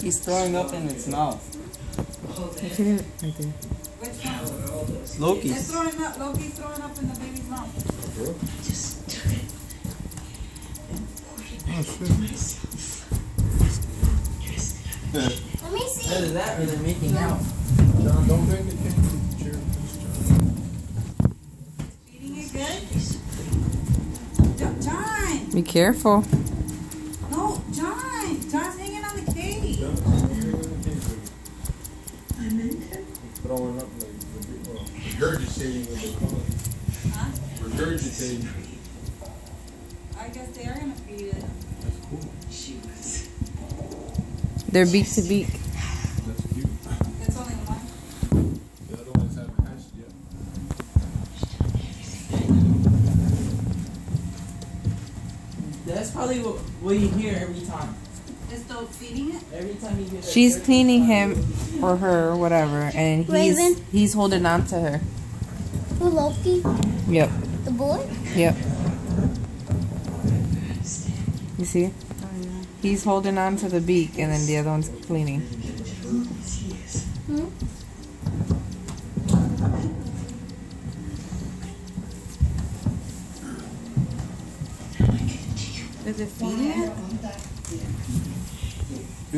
He's throwing up in its mouth. Look at it right there. Which one? Loki. It's throwing up. Loki's throwing up in the baby's mouth. Oh shit. Let me see. Either that or they're making out. John, don't bring the cane to the chair, please, John. Feeding it good? John! Be careful. No, John! John's hanging on the cage. John, you're in the cane, baby. He's throwing up like, well, regurgitating what they call it. Huh? Regurgitating. I guess they are gonna feed it. That's cool. They're beak to beak. That's cute. It's only one. The other ones haven't hatched yet. That's probably what you hear every time. It's still feeding it? Every time you hear that. She's cleaning him or her or whatever, and Raven? he's holding on to her. Who, Loki? Yep. The boy? Yep. You see? He's holding on to the beak, and then the other one's cleaning. Hmm? Is it feeding it? I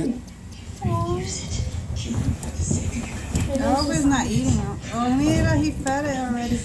hope it's not eating it. Oh, mira, he fed it already.